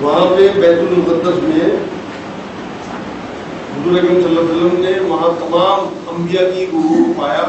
وہاں پہ بیت المقدس میں حضور اکرم صلی اللہ علیہ وسلم نے وہاں تمام انبیاء کی روح کو پایا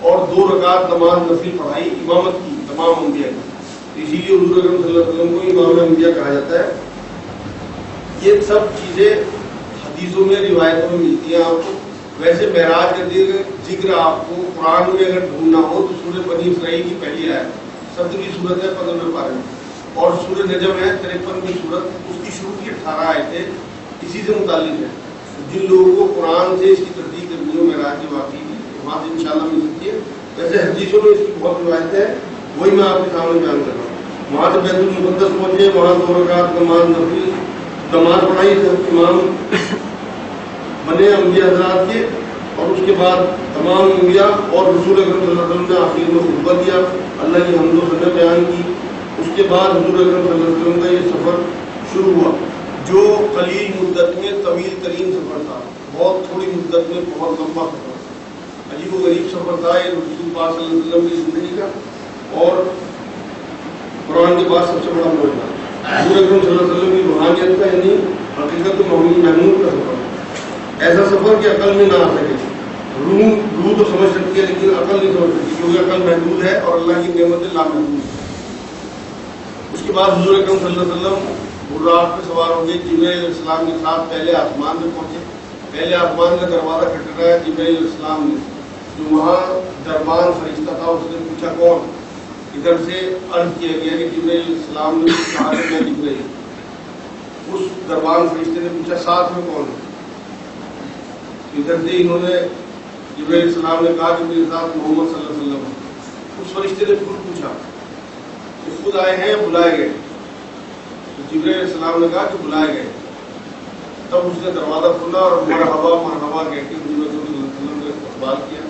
اور 2 رکعت نماز نفل پڑھائی امامت کی تمام انبیاء کی. اسی لیے حضور اکرم صلی اللہ علیہ وسلم کو امام انبیاء کہا جاتا ہے. یہ سب چیزیں حدیثوں میں روایتوں میں ملتی ہیں آپ کو. ویسے معراج کا ذکر آپ کو قرآن میں اگر ڈھونڈنا ہو تو سورہ بنی اسرائیل کی پہلی آیت 17ویں سورت ہے 15ویں پارے میں, اور سورہ نجم ہے 53ویں سورت, اس کی شروع کی 18 آیتیں اسی سے متعلق ہیں. جن لوگوں کو قرآن سے اس کی تصدیق کرنی ہو معراج کی واقعی کی وہاں سے انشاءاللہ مل سکتی ہے. ویسے حدیثوں میں اس کی بہت روایتیں ہیں, وہی میں آپ کے سامنے بیان کر رہا ہوں. وہاں سے بیت المقدس پہنچے, وہاں 2 رکعت نماز پڑھائی امام بنے انبیاء حضرات کے, اور اس کے بعد تمام انبیاء اور رسول اکرم صلی اللہ علیہ وسلم نے آخر میں خطبہ دیا, اللہ کی حمد و ثنا بیان کی. اس کے بعد حضور اکرم صلی اللہ علیہ وسلم کا یہ سفر شروع ہوا جو قلیل مدت میں طویل ترین سفر تھا. بہت تھوڑی مدت میں بہت لمبا سفر تھا, عجیب و غریب سفر تھا یہ رسول پاک صلی اللہ علیہ وسلم کی زندگی کا, اور قرآن کے بعد سب سے بڑا معجزہ حضور اکرم صلی اللہ علیہ وسلم کی روحانیت کا, یعنی حقیقت محمود کا سفر. ایسا سفر کہ عقل میں نہ آ سکے. روح تو سمجھ سکتی ہے لیکن عقل نہیں سمجھ سکتی, کیونکہ عقل محدود ہے اور اللہ کی نعمت لامحدود ہے. اس کے بعد حضور اکرم صلی اللہ علیہ وسلم براق پہ سوار ہو گئے, جبرائیل علیہ السلام کے ساتھ پہلے آسمان میں پہنچے. پہلے آسمان کا دروازہ کھٹکھٹایا جبرائیل علیہ السلام نے, جو وہاں دربان فرشتہ تھا اس نے پوچھا کون. ادھر سے عرض کیا گیا کہ جبرائیل علیہ السلام نے کہا کہ میں جبرائیل. اس دربان فرشتے نے پوچھا ساتھ میں کون ہے. ادھر سے انہوں نے جبرائیل علیہ السلام نے کہا کہ میرے ساتھ محمد صلی اللہ علیہ وسلم. اس فرشتے نے خود پوچھا کہ خود آئے ہیں یا بلائے گئے. تو جبرائیل علیہ السلام نے کہا کہ بلائے گئے. تب اس نے دروازہ کھولا اور مرحبا مرحبا کہہ کے حضور صلی اللہ علیہ وسلم نے استقبال کیا.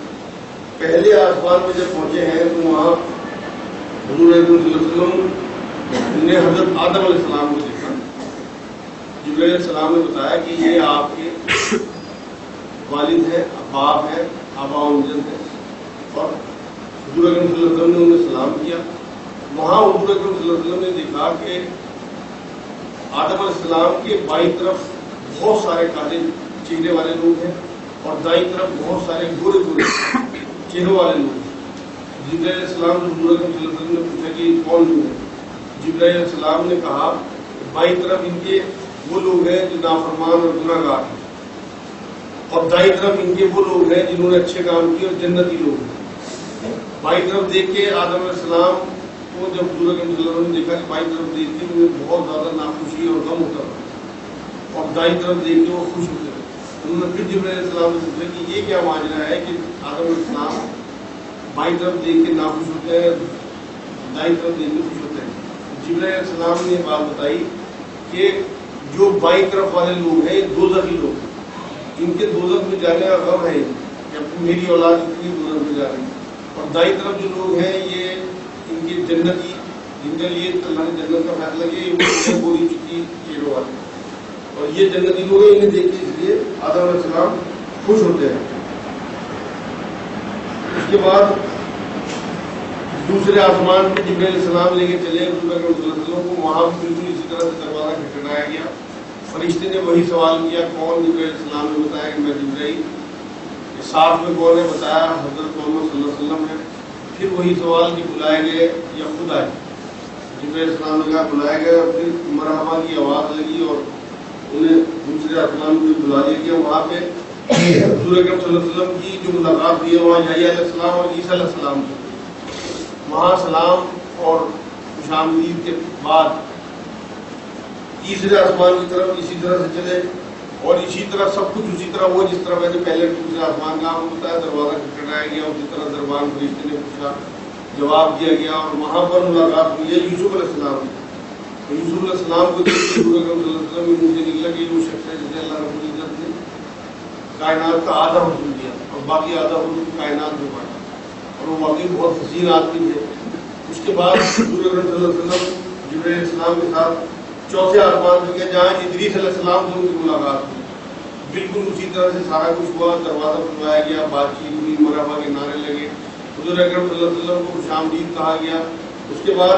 پہلے آسمان میں جب پہنچے ہیں تو وہاں حضور صلی اللہ علیہ وسلم نے حضرت آدم علیہ السلام کو دیکھا. جبرائیل علیہ السلام نے بتایا کہ یہ آپ کے والد ہیں, باپ ہیں, آبا و اجداد ہیں. اور حضور اکرم صلی اللہ علیہ وسلم نے انہیں سلام کیا. وہاں حضور اکرم صلی اللہ علیہ وسلم نے دیکھا کہ آدم علیہ السلام کے بائیں طرف بہت سارے کالے چہرے والے لوگ ہیں اور دائیں طرف بہت سارے گورے گورے چہروں والے لوگ ہیں. جبرائیل علیہ السلام سے حضور اکرم صلی اللہ علیہ وسلم نے پوچھا کہ کون لوگ ہیں. جبرائیل علیہ السلام نے کہا بائیں طرف ان کے وہ لوگ ہیں جو نافرمان اور گناہ گار ہیں, اور دائیں طرف ان کے وہ لوگ ہیں جنہوں نے اچھے کام کیے اور جنتی لوگ ہیں. بائیں طرف دیکھ کے آدم علیہ السلام کو جب حضور اکرم صلی اللہ علیہ وسلم نے دیکھا کہ بائیں طرف دیکھ کے انہیں بہت زیادہ ناخوشی اور غم ہوتا تھا, اور دائیں طرف دیکھ کے وہ خوش ہوتے تھے. انہوں نے پھر جبرائیل علیہ السلام سے پوچھا کہ یہ کیا ماجرا ہے کہ آدم علیہ السلام بائیں طرف دیکھ کے ناخوش ہوتے ہیں, دائیں طرف دیکھ کے خوش ہوتے ہیں. جبرائیل علیہ السلام نے یہ بات بتائی کہ جو بائیں طرف والے لوگ ہیں یہ دوزخی لوگ ہیں, ان کے دوزخ میں جانے کا غم ہے کہ میری اولاد اتنی دوزخ میں جا رہی ہے. اور دائیں طرف جو لوگ ہیں یہ ان کی جنتی, جن کے لیے اللہ نے جنت کا فیصلہ کیا, وہ گوری چکی چہروں والے, اور یہ جنتی لوگ ہیں, انہیں دیکھ کے اس لیے آدم علیہ السلام خوش ہوتے ہیں. اس کے بعد دوسرے آسمان پہ جبرائیل علیہ السلام لے کے چلے حضور اکرم صلی اللہ علیہ وسلم کو. وہاں بالکل اسی طرح سے دروازہ کھٹکھٹایا گیا. فرشتے نے وہی سوال کیا کون. جبرائیل علیہ السلام نے بتایا کہ میں جبرائیل. ساتھ میں کون ہے بتایا حضرت محمد صلی اللہ علیہ وسلم ہے. پھر وہی سوال کہ بلائے گئے یا خود آئے. جبرائیل علیہ السلام نے کہا بلائے گئے, اور پھر مرحبا کی آواز لگی اور انہیں دوسرے آسمان کو بلا لیا گیا. وہاں پہ حضور اکرم صلی اللہ علیہ وسلم کی جو ملاقات ہوئی ہے وہاں یحییٰ علیہ السلام اور عیسیٰ علیہ السلام سے. وہاں سلام اور خوش آمدید کے بعد تیسرے آسمان کی طرف اسی طرح سے چلے, اور اسی طرح سب کچھ اسی طرح ہوا جس طرح میں نے پہلے دوسرے آسمان کا آپ کو بتایا. دروازہ کھٹکھٹایا گیا, اسی طرح دربان فرشتے نے پوچھا, جواب دیا گیا, اور وہاں پر ملاقات ہوئی ہے یوسف علیہ السلام. یوسف علیہ السلام کو دیکھ کے حضور اکرم صلی اللہ علیہ وسلم منہ سے نکلا کہ وہ شخص ہے جسے اللہ رب العزت نے کائنات کا آدھا حکم دیا اور باقی آدھا حکم کائنات میں بانٹا, اور وہ واقعی بہت حسین آدمی تھے. اس کے بعد حضور اکرم صلی اللہ علیہ وسلم جبرائیل علیہ السلام کے ساتھ چوتھے آسمان پہ گئے جہاں ادریس علیہ السلام سے ان کی ملاقات ہوئی. بالکل اسی طرح سے سارا کچھ ہوا. دروازہ کھلوایا گیا, بات چیت ہوئی, مرحبا کے نعرے لگے, حضور اکرم صلی اللہ علیہ وسلم کو خوش آمدید کہا گیا. اس کے بعد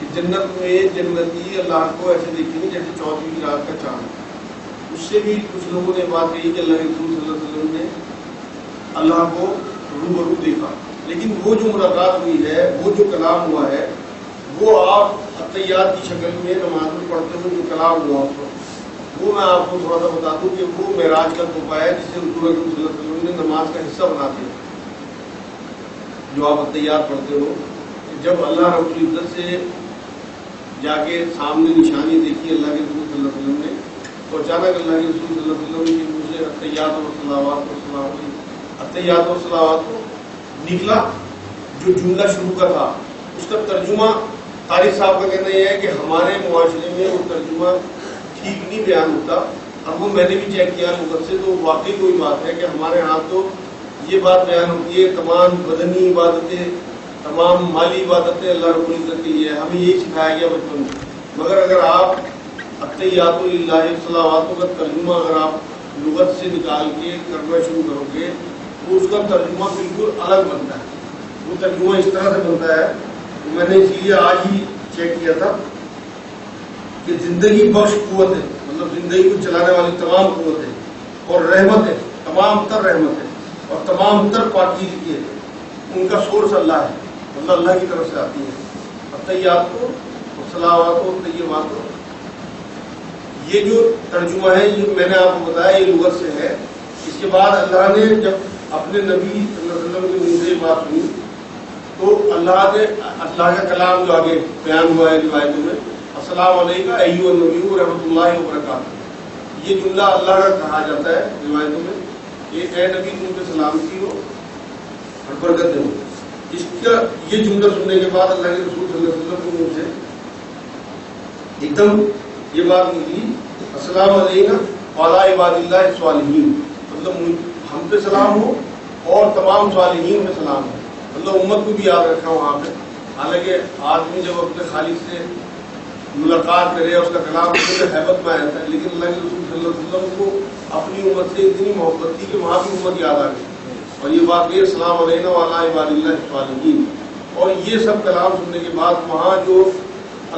کہ جنت میں جنتی اللہ کو ایسے دیکھیں گے جیسے 14ویں رات کا چاند. اس سے بھی کچھ لوگوں نے بات کہی کہ اللہ کے رسول صلی اللہ علیہ وسلم نے اللہ کو روبرو دیکھا، لیکن وہ جو ملاقات ہوئی ہے، وہ جو کلام ہوا ہے، وہ آپ عطیات کی شکل میں نماز میں پڑھتے ہوئے جو کلام ہوا وہ میں آپ کو تھوڑا سا بتا دوں کہ وہ معراج کا تحفہ ہے جسے حضور اکرم صلی اللہ علیہ وسلم نے نماز کا حصہ بنا دیا. جو آپ عطیات پڑھتے ہو، جب اللہ رب العزت سے جا کے سامنے نشانی دیکھی اللہ کے رسول صلی اللہ علیہ وسلم نے، تو اچانک اللہ کے رسول صلی اللہ علیہ وسلم کے منہ سے عطیات اور صلوات اور سلامات عطیات اور صلوات نکلا. جو جملہ شروع کا تھا اس کا ترجمہ طارق صاحب کا کہنا یہ ہے کہ ہمارے معاشرے میں وہ ترجمہ ٹھیک نہیں بیان ہوتا، اور وہ میں نے بھی چیک کیا لغت سے، تو واقعی کوئی بات ہے کہ ہمارے ہاں تو یہ بات بیان ہوتی ہے تمام بدنی عبادتیں، تمام مالی عبادتیں اللہ رب العزت کے لیے، ہمیں یہی سکھایا گیا بچپن میں. مگر اگر آپ عطیات للہ صلواتوں کا ترجمہ اگر آپ لغت سے نکال کے کرنا شروع کرو گے تو اس کا ترجمہ بالکل الگ بنتا ہے. وہ ترجمہ اس طرح سے بنتا ہے، میں نے اس لیے آج ہی چیک کیا تھا کہ زندگی بخش قوت ہے، مطلب زندگی کو چلانے والی تمام قوت ہے اور رحمت ہے، تمام تر رحمت ہے اور تمام تر پاکیزگی ہے، ان کا سورس اللہ ہے، مطلب اللہ کی طرف سے آتی ہے. عطیات کو اور صلوات و طیبات کو، یہ جو ترجمہ ہے یہ میں نے آپ کو بتایا یہ لغت سے ہے. اس کے بعد اللہ نے جب اپنے نبی صلی اللہ علیہ وسلم کے منہ سے بات سنی تو اللہ نے اللہ کا کلام جو آگے بیان ہوا ہے روایتوں میں، السلام علیکم ایھا النبی و رحمۃ اللہ وبرکاتہ، یہ جملہ اللہ کا کہا جاتا ہے روایتوں میں کہ اے نبی تم پہ سلامتی ہو اور برکت ہو. اس کا یہ جملہ سننے کے بعد اللہ کے رسول صلی اللہ علیہ وسلم کے منہ سے ایک دم یہ بات نکلی، السلام علیکم وعلی عباد اللہ الصالحین، مطلب ہم پہ سلام ہو اور تمام صالحین پہ سلام ہو. اللہ امت کو بھی یاد رکھا وہاں پہ. حالانکہ آدمی جب اپنے خالق سے ملاقات کرے اس کا کلام حیبت میں رہتا ہے، لیکن اللہ کے رسول صلی اللہ علیہ وسلم کو اپنی امت سے اتنی محبت تھی کہ وہاں بھی امت یاد آ گئی. اور یہ بات یہ السلام علیکم وعلی عباد اللہ الصالحین، اور یہ سب کلام سننے کے بعد وہاں جو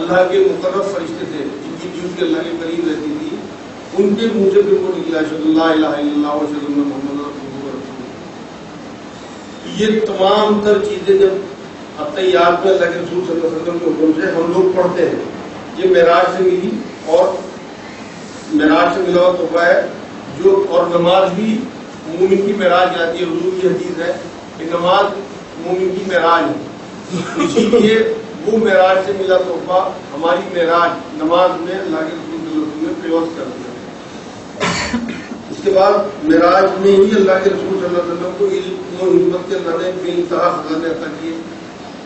اللہ کے مقرب فرشتے تھے جن کی ڈیوٹی اللہ کے قریب رہتی تھی، ان کے منہ سے پھر وہ نکلا اشہد ان لا الہ الا اللہ و اشہد ان محمد رسول اللہ. یہ تمام تر چیزیں جب عطیات میں اللہ کے رسول صلی اللہ علیہ وسلم کے حکم سے ہم لوگ پڑھتے ہیں، یہ معراج سے ملی اور معراج سے ملا ہوا تحفہ ہے. جو اور نماز بھی مومن کی معراج آتی ہے، حضور کی حدیث ہے کہ نماز مومن کی معراج ہے، اسی لیے وہ معراج سے ملا تحفہ ہماری معراج نماز میں اللہ کے رسول صلی اللہ علیہ وسلم نے پیوست کر دیا. اس کے بعد معراج میں ہی اللہ کے رسول صلی اللہ علیہ وسلم کو علم و حکمت کے اللہ نے بے انتہا خزانے عطا کیے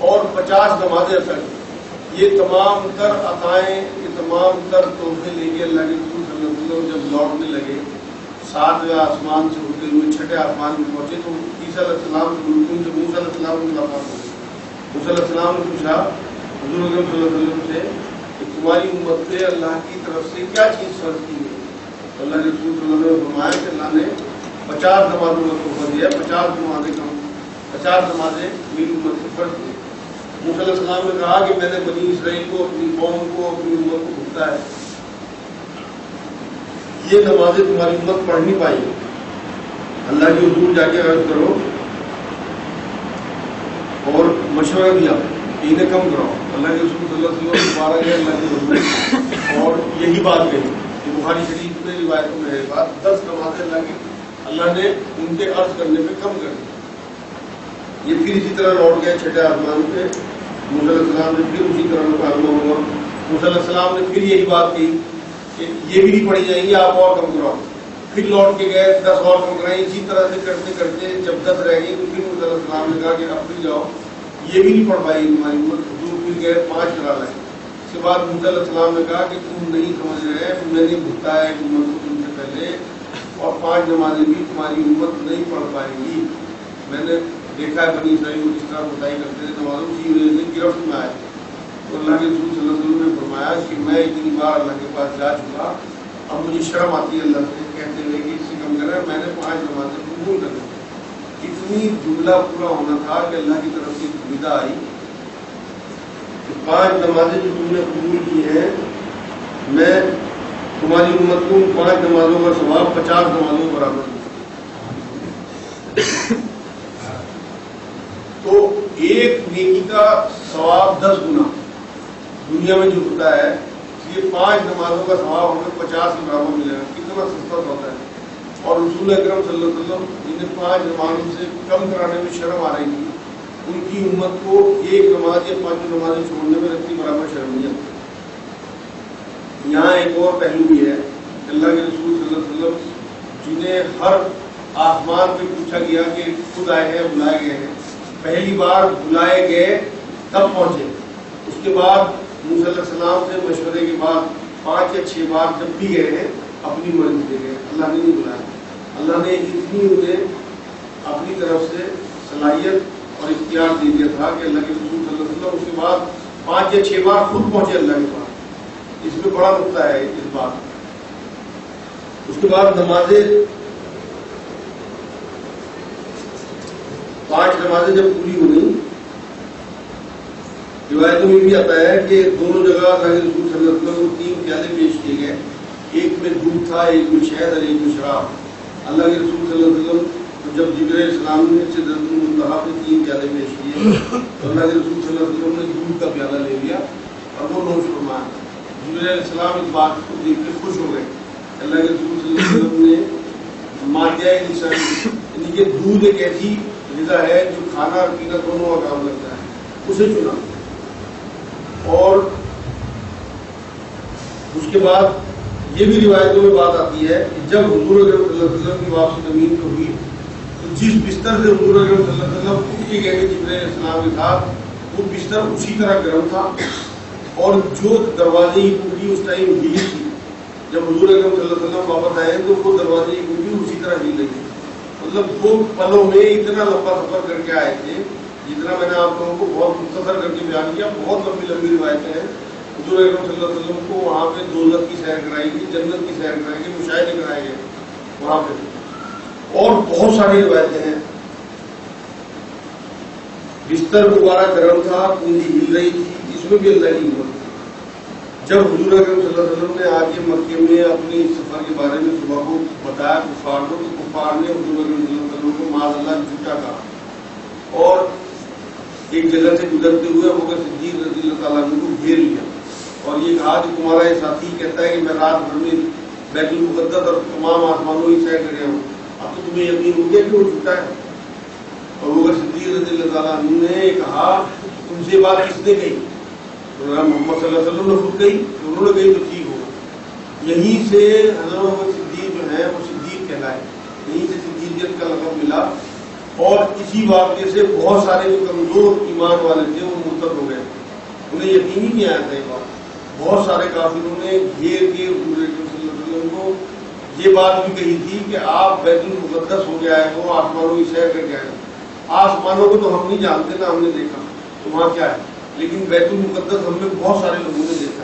اور 50 نمازیں عطا کی. یہ تمام تر عطائیں، یہ تمام تر تحفے لے کے اللہ کے رسول صلی اللہ علیہ وسلم جب لوٹنے لگے 7ویں آسمان سے ہوتے ہوئے 6ٹھے آسمان میں پہنچے تو عیسیٰ علیہ السلام سے موسیٰ علیہ السلام کی ملاقات ہو گئی. موسیٰ علیہ السلام نے پوچھا حضور اکرم صلی اللہ علیہ وسلم سے کہ تمہاری امت پہ اللہ کی طرف سے کیا چیز فرض کی ہے؟ اللہ کے رسول صلی اللہ علیہ وسلم نے فرمایا کہ اللہ نے 50 نمازوں کا تحفہ دیا، 50 نمازیں میری امت سے فرض کی. موسیٰ علیہ السلام نے کہا کہ میں نے بنی اسرائیل کو، اپنی قوم کو، اپنی امت کو بھیجا ہے، یہ نمازیں تمہاری امت پڑھ نہیں پائی. اللہ کے حضور جا کے عرض کرو اور مشورہ دیا کہ انہیں کم کراؤ. اللہ کے رسول صلی اللہ علیہ وسلم دوبارہ گئے اللہ کے حضور اور یہی بات کہی کہ بخاری شریف میں روایتوں میں ہے بات 10 نمازیں اللہ نے ان کے عرض کرنے پہ کم کر دی. یہ پھر اسی طرح لوٹ گئے 6ٹھے آسمان پہ. موسیٰ علیہ السلام نے پھر اسی طرح مکالمہ ہوا. موسیٰ علیہ السلام نے پھر یہی بات کہی کہ یہ بھی نہیں پڑھی جائیں گی، آپ اور کم کراؤ. پھر لوٹ کے گئے 10 اور کم کرائیں. اسی طرح سے کرتے کرتے جب 10 رہ گئی تو پھر موسیٰ علیہ السلام نے کہا کہ اب پھر جاؤ، یہ بھی نہیں پڑھ پائی تمہاری امت. حضور پھر گئے 5 کرا لائے. اس کے بعد موسیٰ علیہ السلام نے کہا کہ تم نہیں سمجھ رہے، میں نے بھگتا ہے امت کو تم سے پہلے، اور 5 نمازیں بھی تمہاری امت نہیں پڑھ پائے گی. میں نے دیکھا ہے بنی اسرائیل کو کس طرح بتائی کرتے تھے نمازوں کی وجہ سے گرفت میں آئے. تو اللہ کے رسول صلی اللہ علیہ وسلم نے فرمایا کہ میں اتنی بار اللہ کے پاس جا چکا، اب مجھے شرم آتی ہے اللہ سے کہتے ہوئے کہ اس سے کم کریں. میں نے 5 نمازیں قبول کر لی. اتنی جملہ پورا ہونا تھا کہ اللہ کی طرف سے ندا آئی کہ 5 نمازیں جو تم نے قبول کی ہیں، میں تمہاری امت کو 5 نمازوں کا ثواب 50 نمازوں برابر دوں۔ تو ایک نیکی کا ثواب 10 گنا دنیا میں جو ہوتا ہے، یہ 5 نمازوں کا ثواب ہمیں 50 کے برابر ملے گا۔ کتنا سستا ہوتا ہے۔ اور رسول اکرم صلی اللہ علیہ وسلم جنہیں 5 نمازوں سے کم کرانے میں شرم آ رہی تھی، ان کی امت کو ایک نماز یا 5 نمازیں چھوڑنے میں رکھتی برابر شرم نہیں آتی۔ یہاں ایک اور پہلو بھی ہے، اللہ کے رسول صلی اللہ علیہ وسلم جنہیں ہر آسمان پہ پوچھا گیا کہ خود آئے ہیں بلائے گئے ہیں، پہلی بار بلائے گئے تب پہنچے۔ اس کے بعد موسیٰ علیہ السلام سے مشورے کے بعد 5 یا 6 بار جب بھی گئے ہیں اپنی مرضی سے گئے، اللہ نے نہیں بلایا۔ اللہ نے اتنی انہیں اپنی طرف سے صلاحیت اور اختیار دے دیا تھا کہ اللہ کے رسول صلی اللہ علیہ وسلم اس کے بعد 5 یا 6 بار خود پہنچے اللہ کے پاس۔ اس میں بڑا نقطہ ہے اس بات۔ اس کے بعد نمازیں 5 نمازیں جب پوری ہو گئی، روایتوں میں بھی آتا ہے کہ دونوں جگہ اللہ کے رسول صلی اللہ علیہ وسلم کو 3 پیالے پیش کیے گئے، ایک میں دودھ تھا، ایک میں شہد اور ایک میں شراب۔ اللہ کے رسول صلی اللہ علیہ وسلم جب جبرائیل علیہ السلام نے سدرۃ المنتہا پہ 3 پیالے پیش کیے تو اللہ کے رسول صلی اللہ علیہ وسلم نے دودھ کا پیالہ لے لیا اور وہ نوش فرمایا۔ جبرائیل علیہ السلام اس بات کو دیکھ کے خوش ہو گئے۔ اللہ کے رسول صلی اللہ علیہ وسلم نے مادہ انسانی، یعنی کہ دودھ ایک ایسی غذا ہے جو کھانا اور پینا دونوں کا کام لگتا ہے، اسے چنا۔ اور اس کے بعد یہ بھی روایتوں میں بات آتی ہے کہ جب حضور اکرم صلی اللہ علیہ وسلم کی واپسی زمین کو ہوئی تو جس بستر سے حضور اکرم صلی اللہ علیہ وسلم اٹھ کے گئے تھے جبرائیل علیہ السلام کے ساتھ، وہ بستر اسی طرح گرم تھا، اور جو دروازے کی کنڈی اس ٹائم ہلی تھی، جب حضور اکرم صلی اللہ علیہ وسلم واپس آئے تو وہ دروازے کی کنڈی اسی طرح ہل رہی تھی۔ مطلب 2 پلوں میں اتنا لمبا سفر کر کے آئے تھے، جتنا میں نے آپ لوگوں کو بہت مختصر کر کے بیان کیا۔ بہت لمبی لمبی روایتیں ہیں۔ حضور اکرم صلی اللہ علیہ وسلم کو وہاں پہ دوزخ کی سیر کرائی گئی، جنت کی سیر کرائی گئی، مشاہدے کرائے گئے وہاں پہ، اور بہت ساری روایتیں ہیں۔ بستر دوبارہ گرم تھا، کنڈی ہل رہی تھی، اس میں بھی اللہ کی حکمت تھی۔ جب حضور اکرم صلی اللہ علیہ وسلم نے آ کے مکے میں اپنی سفر کے بارے میں صبح کو بتایا کفار کو، تو کفار نے حضور اکرم صلی اللہ علیہ وسلم کو معاذ اللہ جھوٹا کہا، اور ایک جگہ سے گزرتے ہوئے ابو بکر صدیق رضی اللہ تعالیٰ عنہ کو گھیر لیا اور یہ کہا کہ تمہارا یہ ساتھی کہتا ہے کہ میں رات بھر میں بیت المقدس اور تمام آسمانوں کی سیر کر رہا ہوں، اب تو تمہیں یقین ہو گیا کہ وہ جھوٹا ہے۔ اور ابو بکر صدیق رضی اللہ تعالیٰ عنہ نے کہا تم سے بات کس نے کہی؟ محمد صلی اللہ علیہ وسلم نے خود کہی، انہوں نے کہی تو ٹھیک ہوگا۔ یہیں سے حضرت ابو بکر صدیق جو ہے وہ صدیق کہلائے، یہیں سے صدیقیت کا لقب ملا، اور اسی واقعے سے بہت سارے جو کمزور ایمان والے تھے وہ مرتد ہو گئے، انہیں یقین ہی نہیں آیا تھا یہ بات۔ بہت سارے کافروں نے گھیر کے حضور اکرم صلی اللہ علیہ وسلم کو یہ بات بھی کہی تھی کہ آپ بیت المقدس ہو گیا ہے، وہ آسمانوں کی سیر کر کے آئے۔ آسمانوں کو تو ہم نہیں جانتے، نہ ہم نے دیکھا تو وہاں کیا ہے، لیکن بیت المقدس ہم نے بہت سارے لوگوں نے دیکھا ہے۔